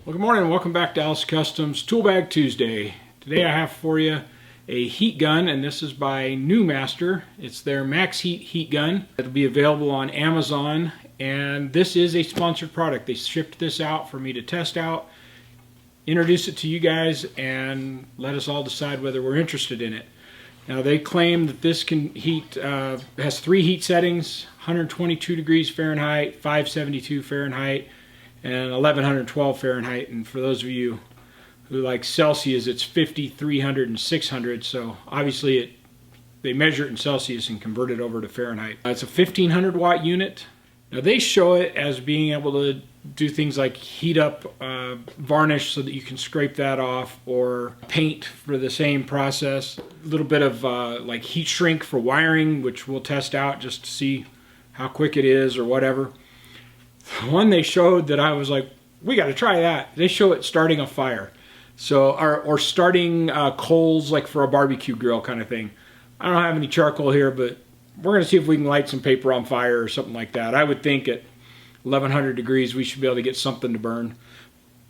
Well, good morning and welcome back to Alice Customs Tool Bag Tuesday. Today I have for you a heat gun, and this is by Newmaster. It's their MaxxHeat Heat Gun. It'll be available on Amazon, and this is a sponsored product. They shipped this out for me to test out, introduce it to you guys, and let us all decide whether we're interested in it. Now, they claim that this can heat, has 3 heat settings: 122 degrees Fahrenheit, 572 Fahrenheit, and 1112 Fahrenheit. And for those of you who like Celsius, it's 50, 300, and 600. So obviously they measure it in Celsius and convert it over to Fahrenheit. It's a 1500 watt unit. Now, they show it as being able to do things like heat up varnish so that you can scrape that off, or paint for the same process. A little bit of like heat shrink for wiring, which we'll test out just to see how quick it is or whatever. One they showed that I was like, we got to try that. They show it starting a fire, so or starting coals, like for a barbecue grill kind of thing. I don't have any charcoal here, but we're going to see if we can light some paper on fire or something like that. I would think at 1100 degrees we should be able to get something to burn,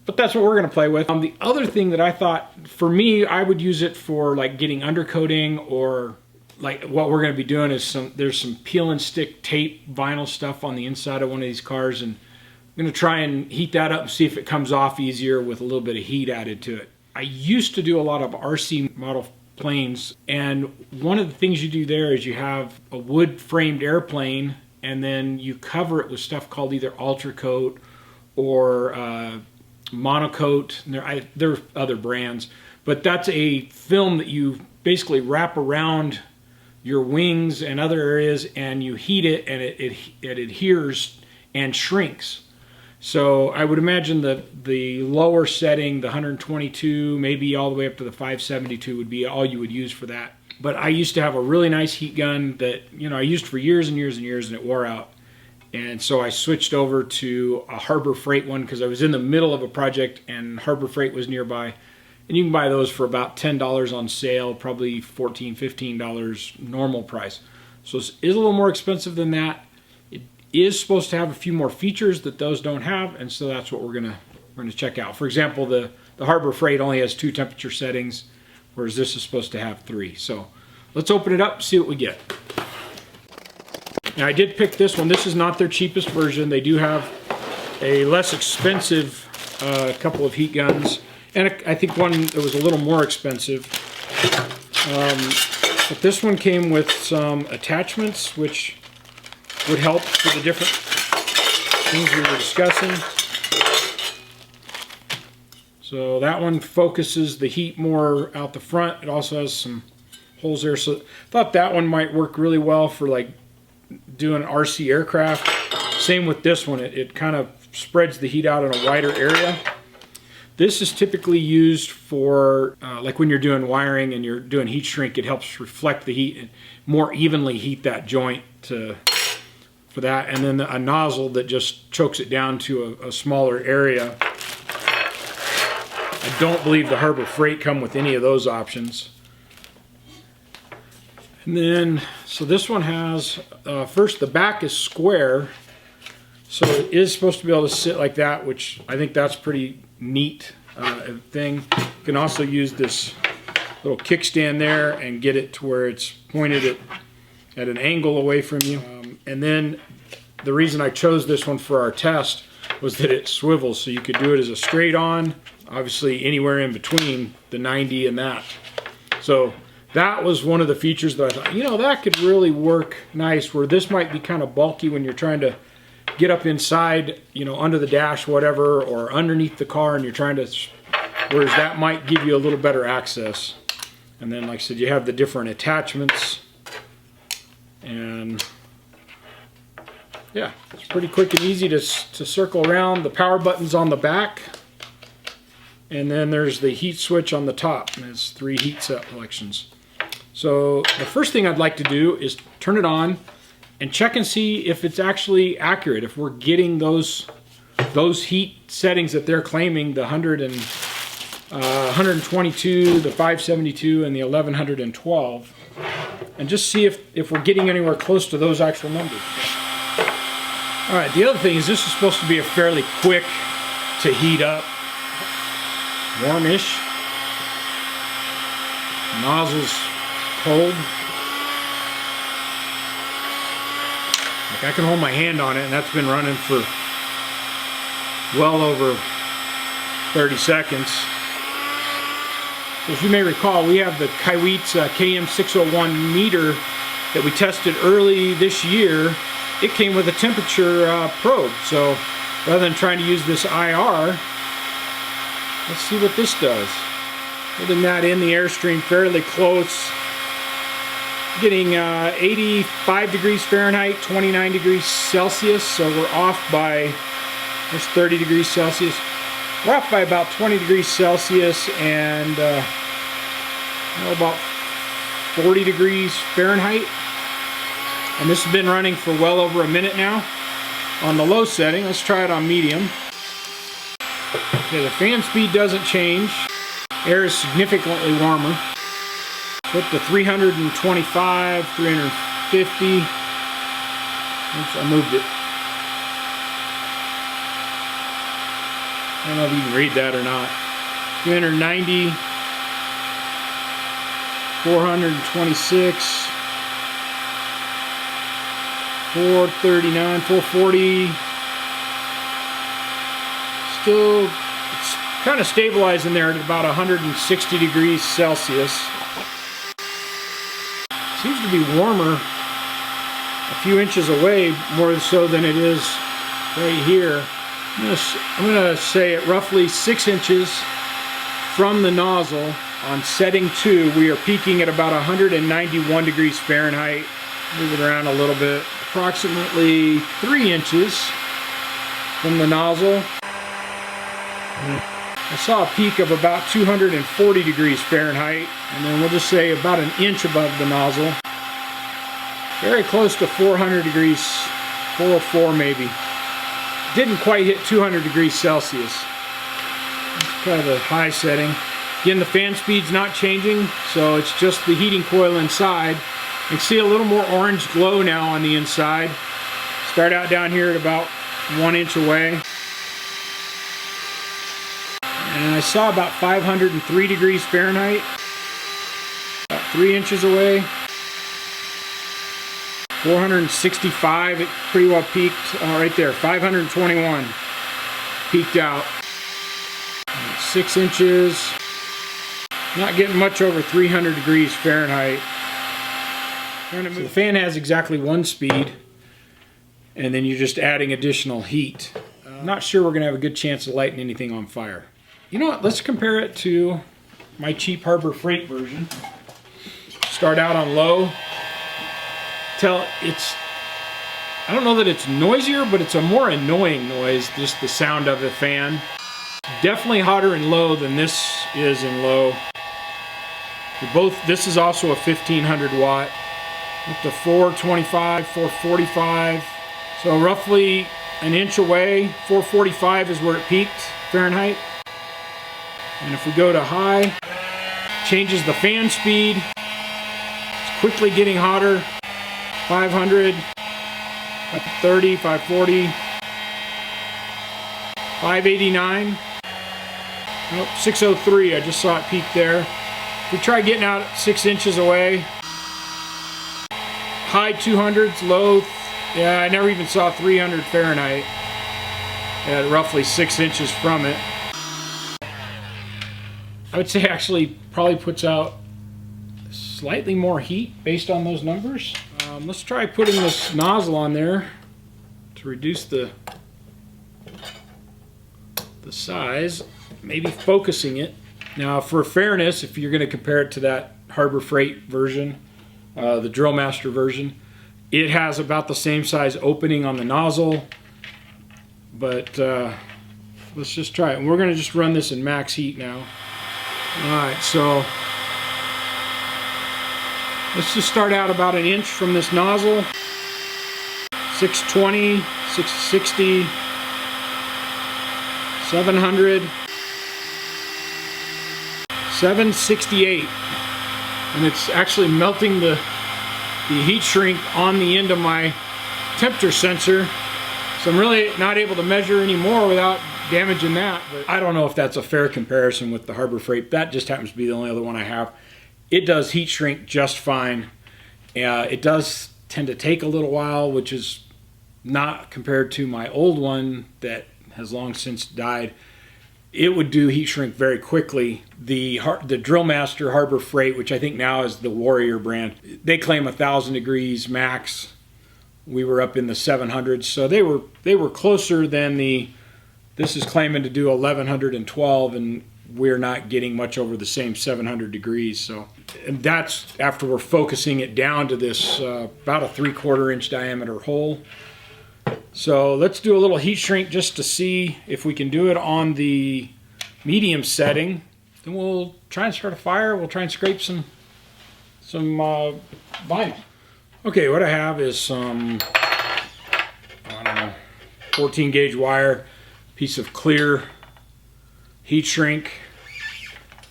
but that's what we're going to play with. The other thing that I thought, for me, I would use it for like getting undercoating, or like what we're going to be doing is there's some peel and stick tape vinyl stuff on the inside of one of these cars, and I'm going to try and heat that up and see if it comes off easier with a little bit of heat added to it. I used to do a lot of RC model planes, and one of the things you do there is you have a wood framed airplane, and then you cover it with stuff called either Ultracoat or Monocoat. There are other brands, but that's a film that you basically wrap around your wings and other areas, and you heat it, and it adheres and shrinks. So I would imagine that the lower setting, the 122, maybe all the way up to the 572, would be all you would use for that. But I used to have a really nice heat gun that, you know, I used for years and years and years, and it wore out. And so I switched over to a Harbor Freight one because I was in the middle of a project and Harbor Freight was nearby. And you can buy those for about $10 on sale, probably $14, $15 normal price. So it is a little more expensive than that. It is supposed to have a few more features that those don't have, and so that's what we're gonna check out. For example, the Harbor Freight only has 2 temperature settings, whereas this is supposed to have 3. So let's open it up and see what we get. Now, I did pick this one. This is not their cheapest version. They do have a less expensive couple of heat guns, and I think one that was a little more expensive. But this one came with some attachments which would help for the different things we were discussing. So that one focuses the heat more out the front. It also has some holes there, so I thought that one might work really well for like doing RC aircraft. Same with this one. It kind of spreads the heat out in a wider area. This is typically used for like when you're doing wiring and you're doing heat shrink. It helps reflect the heat and more evenly heat that joint for that. And then a nozzle that just chokes it down to a smaller area. I don't believe the Harbor Freight come with any of those options. And then, so this one has, first, the back is square. So it is supposed to be able to sit like that, which I think that's pretty neat thing. You can also use this little kickstand there and get it to where it's pointed at an angle away from you. And then the reason I chose this one for our test was that it swivels, so you could do it as a straight on, obviously anywhere in between the 90 and that. So that was one of the features that I thought, you know, that could really work nice, where this might be kind of bulky when you're trying to get up inside, you know, under the dash, whatever, or underneath the car, and you're trying to, whereas that might give you a little better access. And then, like I said, you have the different attachments, and yeah, it's pretty quick and easy to circle around. The power button's on the back, and then there's the heat switch on the top, and it's 3 heat selections. So the first thing I'd like to do is turn it on and check and see if it's actually accurate, if we're getting those heat settings that they're claiming, the 122, the 572, and the 1112, and just see if we're getting anywhere close to those actual numbers. All right, the other thing is this is supposed to be a fairly quick to heat up. warmish. Nozzle's cold. Like I can hold my hand on it, and that's been running for well over 30 seconds. As you may recall, we have the Kiewitz KM601 meter that we tested early this year. It came with a temperature probe, so rather than trying to use this IR, let's see what this does. Holding that in the airstream fairly close, getting 85 degrees Fahrenheit, 29 degrees Celsius, so we're off by, there's 30 degrees Celsius. We're off by about 20 degrees Celsius and about 40 degrees Fahrenheit. And this has been running for well over a minute now on the low setting. Let's try it on medium. Okay, the fan speed doesn't change. Air is significantly warmer. Up to 325, 350. Oops, I moved it. I don't know if you can read that or not. 390, 426, 439, 440. Still, it's kind of stabilizing there at about 160 degrees Celsius. Seems to be warmer a few inches away, more so than it is right here. I'm going to say at roughly 6 inches from the nozzle on setting 2, we are peaking at about 191 degrees Fahrenheit. Move it around a little bit. Approximately 3 inches from the nozzle, I saw a peak of about 240 degrees Fahrenheit, and then we'll just say about an inch above the nozzle. Very close to 400 degrees, 404 maybe. Didn't quite hit 200 degrees Celsius. That's kind of a high setting. Again, the fan speed's not changing, so it's just the heating coil inside. You can see a little more orange glow now on the inside. Start out down here at about 1 inch away. And I saw about 503 degrees Fahrenheit. About 3 inches away. 465, it pretty well peaked. Right there, 521. Peaked out. 6 inches. Not getting much over 300 degrees Fahrenheit. So the fan has exactly 1 speed, and then you're just adding additional heat. I'm not sure we're going to have a good chance of lighting anything on fire. You know what, let's compare it to my cheap Harbor Freight version. Start out on low. I don't know that it's noisier, but it's a more annoying noise, just the sound of the fan. Definitely hotter in low than this is in low. This is also a 1500 watt. Up to 425, 445. So roughly an inch away, 445 is where it peaked Fahrenheit. And if we go to high, changes the fan speed. It's quickly getting hotter. 500, 530, 540, 589. Nope, 603. I just saw it peak there. If we try getting out 6 inches away. High 200s, low, yeah, I never even saw 300 Fahrenheit at roughly 6 inches from it. I would say actually probably puts out slightly more heat based on those numbers. Let's try putting this nozzle on there to reduce the size, maybe focusing it. Now for fairness, if you're going to compare it to that Harbor Freight version, the Drill Master version, it has about the same size opening on the nozzle, but let's just try it. And we're going to just run this in max heat now. Alright, so let's just start out about an inch from this nozzle. 620, 660, 700, 768. And it's actually melting the heat shrink on the end of my temperature sensor. So I'm really not able to measure anymore without damage in that, but I don't know if that's a fair comparison with the Harbor Freight. That just happens to be the only other one I have. It does heat shrink just fine. It does tend to take a little while, which is not compared to my old one that has long since died. It would do heat shrink very quickly. The Drill Master Harbor Freight, which I think now is the Warrior brand, they claim 1,000 degrees max. We were up in the 700s, so they were closer than this is claiming to do 1,112, and we're not getting much over the same 700 degrees. So, and that's after we're focusing it down to this about a 3/4 inch diameter hole. So let's do a little heat shrink just to see if we can do it on the medium setting. Then we'll try and start a fire. We'll try and scrape some vinyl. Okay, what I have is some, I don't know, 14 gauge wire, piece of clear heat shrink,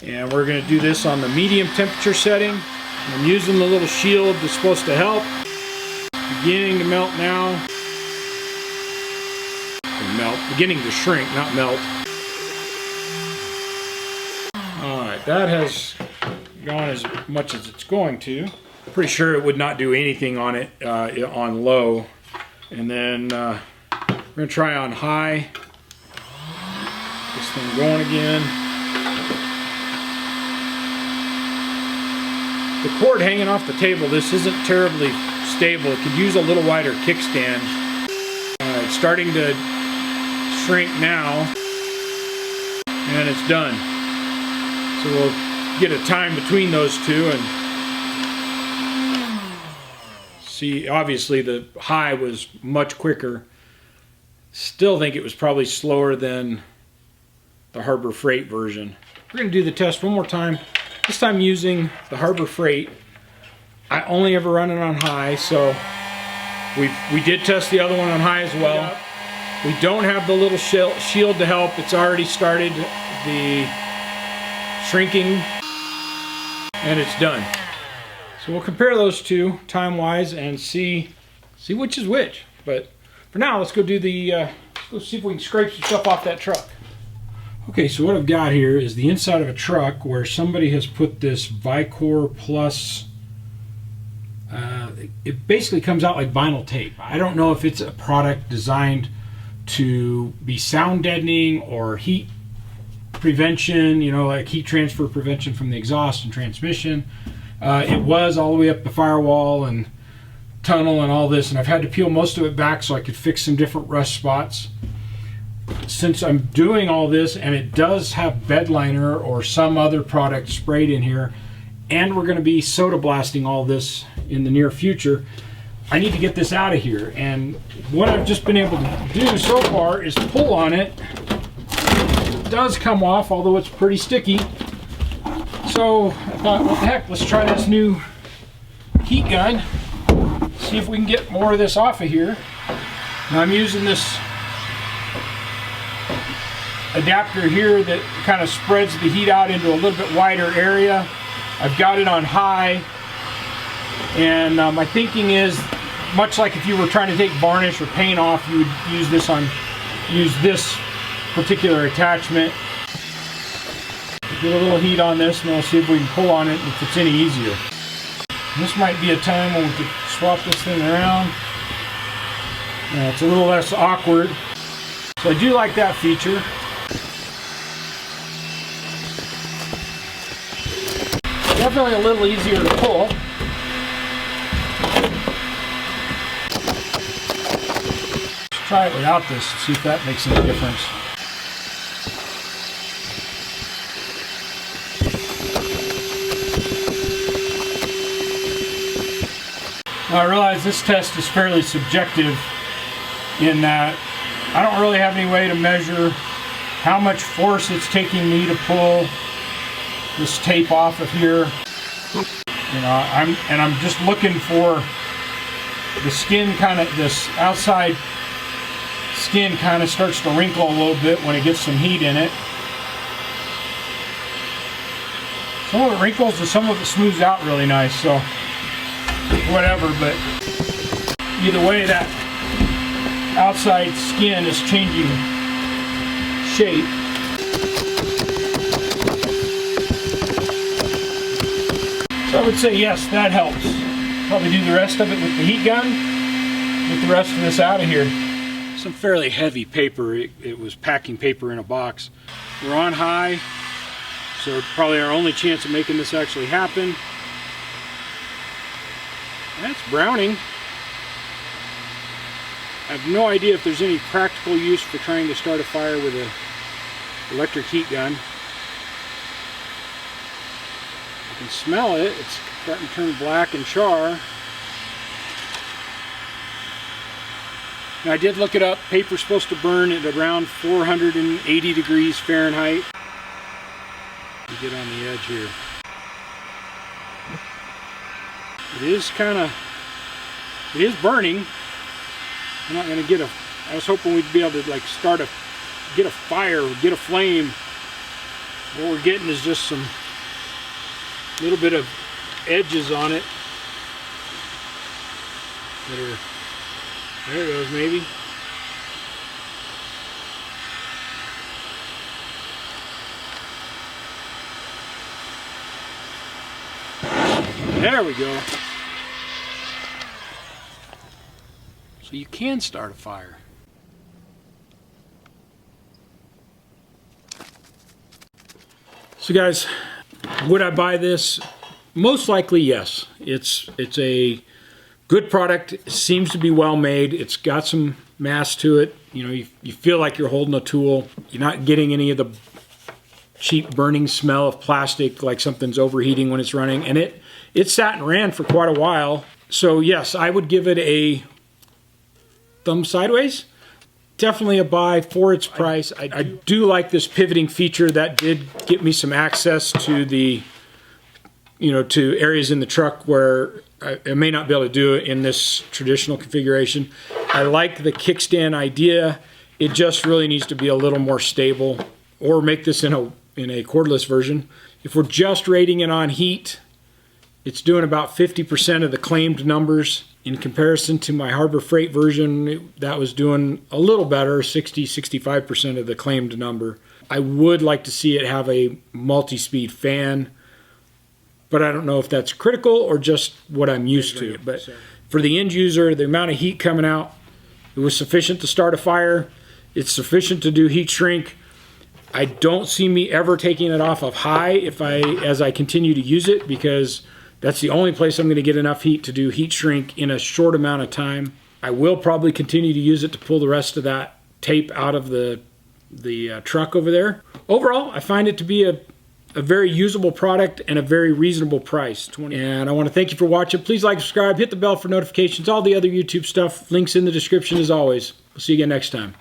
and we're going to do this on the medium temperature setting. I'm using the little shield that's supposed to help. Beginning to melt now. Beginning to shrink, not melt. Alright, that has gone as much as it's going to. Pretty sure it would not do anything on it on low. And then we're going to try on high. This thing going again. The cord hanging off the table, this isn't terribly stable. It could use a little wider kickstand. It's starting to shrink now, and it's done. So we'll get a time between those two and see. Obviously the high was much quicker. Still think it was probably slower than the Harbor Freight version. We're going to do the test one more time, this time using the Harbor Freight. I only ever run it on high, so we did test the other one on high as well. We don't have the little shield to help. It's already started the shrinking, and it's done. So we'll compare those two time-wise and see which is which. But for now, let's go do let's see if we can scrape some stuff off that truck. Okay, so what I've got here is the inside of a truck where somebody has put this Vicor Plus. It basically comes out like vinyl tape. I don't know if it's a product designed to be sound deadening or heat prevention, you know, like heat transfer prevention from the exhaust and transmission. It was all the way up the firewall and tunnel and all this, and I've had to peel most of it back so I could fix some different rust spots. Since I'm doing all this, and it does have bed liner or some other product sprayed in here, and we're going to be soda blasting all this in the near future, I need to get this out of here. And what I've just been able to do so far is pull on it. It does come off, although it's pretty sticky. So I thought, what the heck, let's try this new heat gun. See if we can get more of this off of here. Now I'm using this adapter here that kind of spreads the heat out into a little bit wider area. I've got it on high, and my thinking is, much like if you were trying to take varnish or paint off, you would use this particular attachment. Get a little heat on this, and we'll see if we can pull on it if it's any easier. This might be a time when we could swap this thing around. It's a little less awkward. So I do like that feature. Definitely a little easier to pull. Let's try it without this, see if that makes any difference. Now I realize this test is fairly subjective in that I don't really have any way to measure how much force it's taking me to pull this tape off of here. You know, I'm just looking for the skin this outside skin kind of starts to wrinkle a little bit when it gets some heat in it. Some of it wrinkles and some of it smooths out really nice, so whatever, but either way that outside skin is changing shape. So I would say yes, that helps. Probably do the rest of it with the heat gun. Get the rest of this out of here. Some fairly heavy paper. It was packing paper in a box. We're on high, so probably our only chance of making this actually happen. That's browning. I have no idea if there's any practical use for trying to start a fire with an electric heat gun. I can smell it. It's starting to turn black and char. Now I did look it up. Paper's supposed to burn at around 480 degrees Fahrenheit. You get on the edge here. It is burning. I'm not going to get I was hoping we'd be able to like get a fire, get a flame. What we're getting is just some little bit of edges on it that are, there it goes maybe. There we go. So you can start a fire. So guys, would I buy this? Most likely yes. It's a good product. It seems to be well made. It's got some mass to it. You know, you feel like you're holding a tool. You're not getting any of the cheap burning smell of plastic like something's overheating when it's running. And it sat and ran for quite a while. So yes, I would give it a thumb sideways. Definitely a buy for its price. I do like this pivoting feature. That did get me some access to the, to areas in the truck where I may not be able to do it in this traditional configuration. I like the kickstand idea. It just really needs to be a little more stable, or make this in a cordless version. If we're just rating it on heat, it's doing about 50% of the claimed numbers. In comparison to my Harbor Freight version, that was doing a little better, 60-65% of the claimed number. I would like to see it have a multi-speed fan, but I don't know if that's critical or just what I'm used to. But for the end user, the amount of heat coming out, it was sufficient to start a fire. It's sufficient to do heat shrink. I don't see me ever taking it off of high as I continue to use it, because that's the only place I'm going to get enough heat to do heat shrink in a short amount of time. I will probably continue to use it to pull the rest of that tape out of the truck over there. Overall, I find it to be a very usable product and a very reasonable price. And I want to thank you for watching. Please like, subscribe, hit the bell for notifications, all the other YouTube stuff. Links in the description as always. We'll see you again next time.